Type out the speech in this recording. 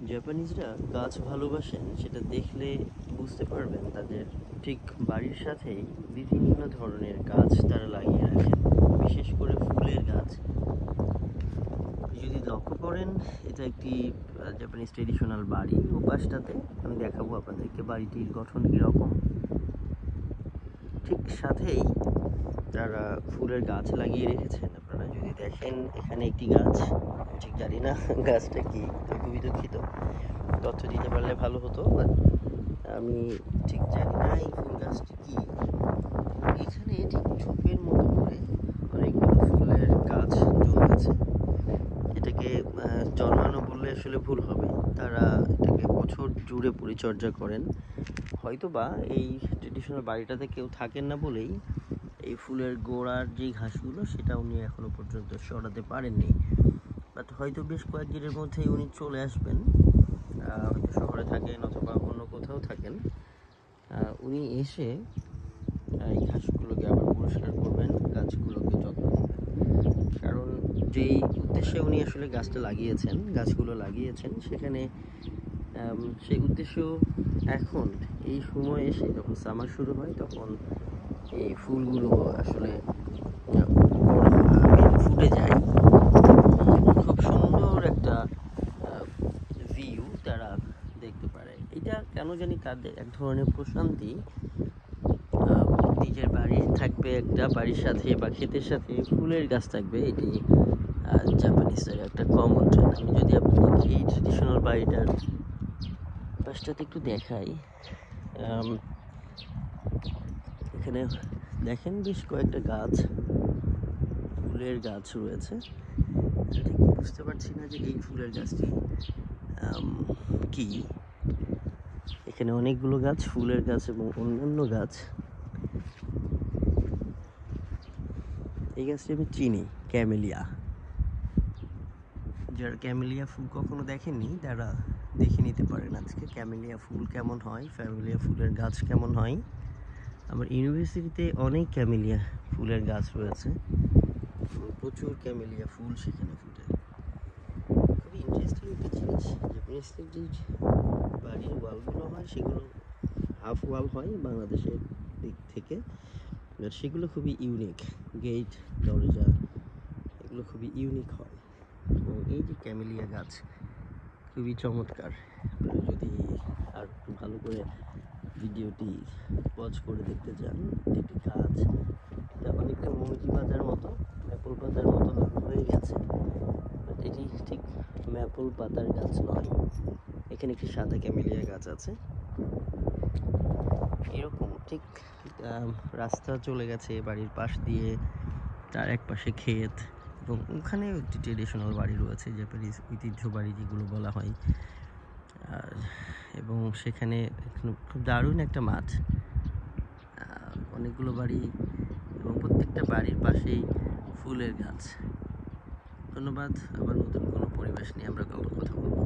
জাপানিজরা গাছ ভালোবাসেন সেটা দেখলে বুঝতে পারবেন। তাদের ঠিক বাড়ির সাথেই বিভিন্ন ধরনের গাছ তারা লাগিয়ে রাখেন, বিশেষ করে ফুলের গাছ। যদি লক্ষ্য করেন, এটা একটি জাপানিজ ট্রেডিশনাল বাড়ি। ওপাশটাতে আমি দেখাবো আপনাদেরকে বাড়িটির গঠন কীরকম। ঠিক সাথেই তারা ফুলের গাছ লাগিয়ে রেখেছেন। আপনারা যদি দেখেন, এখানে একটি গাছ, ঠিক জানি না গাছটা কি, খুবই দুঃখিত, তথ্য দিতে পারলে ভালো হতো, বাট আমি ঠিক জানি না এই ফুল গাছটি কি। এখানে ঠিক ঝোপের মতো করে অনেকগুলো ফুলের গাছ জন্মেছে। এটাকে জন্মানো বললে আসলে ভুল হবে, তারা এটাকে বছর জুড়ে পরিচর্যা করেন। হয়তোবা এই ট্রেডিশনাল বাড়িটাতে কেউ থাকেন না বলেই এই ফুলের গোড়ার যে ঘাসগুলো সেটা উনি এখনো পর্যন্ত সরাতে পারেননি, বাট হয়তো বেশ কয়েকদিনের মধ্যেই উনি চলে আসবেন। হয়তো শহরে থাকেন অথবা অন্য কোথাও থাকেন। উনি এসে এই ঘাসগুলোকে আবার পরিষ্কার করবেন, গাছগুলোকে যত্ন নেবেন। কারণ যেই উদ্দেশ্যে উনি আসলে গাছটা লাগিয়েছেন, গাছগুলো লাগিয়েছেন, সেখানে সেই উদ্দেশ্য এখন এই সময় এসে যখন সামার শুরু হয় তখন এই ফুলগুলো আসলে ফুটে যায়। খুব সুন্দর একটা ভিউ তারা দেখতে পারে। এটা কেন জানি তাদের এক ধরনের প্রশান্তি। নিজের বাড়ি থাকবে একটা, বাড়ির সাথে বা ক্ষেতের সাথে ফুলের গাছ থাকবে, এটি জাপানিজদের একটা কমন ট্রেন্ড। আমি যদি আপনাকে এই ট্রেডিশনাল বাড়িটার পাশটাতে একটু দেখাই, এখানে দেখেন বেশ কয়েকটা গাছ, ফুলের গাছ রয়েছে। ঠিক বুঝতে পারছি না যে এই ফুলের গাছটি কি। এখানে অনেকগুলো গাছ, ফুলের গাছ এবং অন্যান্য গাছ। এই গাছটি আমি চিনি, ক্যামেলিয়া। যারা ক্যামেলিয়া ফুল কখনো দেখেননি তারা দেখে নিতে পারেন আজকে ক্যামেলিয়া ফুল কেমন হয়, ক্যামেলিয়া ফুলের গাছ কেমন হয়। আমার ইউনিভার্সিটিতে অনেক ক্যামেলিয়া ফুলের গাছ রয়েছে, প্রচুর ক্যামেলিয়া ফুল সেখানে ফুটে। খুবই ইন্টারেস্টিং একটা জিনিস, জাপানিজদের যে বাড়ির ওয়ালগুলো হয় সেগুলো হাফ ওয়াল হয় বাংলাদেশের দিক থেকে, সেগুলো খুবই ইউনিক। গেট, দরজা, এগুলো খুবই ইউনিক হয়। এবং এই যে ক্যামেলিয়া গাছ খুবই চমৎকার। যদি আর একটু ভালো করে ভিডিওটি ওয়াচ করে দেখতে চান, একটি গাছ, এটা অনেকটা মৌজি পাতার মতো, ম্যাপল পাতার মতো হয়ে গেছে, বাট এটি ঠিক ম্যাপল পাতার গাছ নয়। এখানে একটি সাদা ক্যামেলিয়া গাছ আছে। এরকম ঠিক রাস্তা চলে গেছে বাড়ির পাশ দিয়ে, তার এক পাশে ক্ষেত, এবং ওখানে একটি ট্রেডিশনাল বাড়ি রয়েছে, জাপানিজ ঐতিহ্য বাড়ি যেগুলো বলা হয়। এবং সেখানে খুব দারুণ একটা মাঠ, অনেকগুলো বাড়ি, এবং প্রত্যেকটা বাড়ির পাশেই ফুলের গাছ। ধন্যবাদ। আবার নতুন কোনো পরিবেশ নিয়ে আমরা কথা বলবো।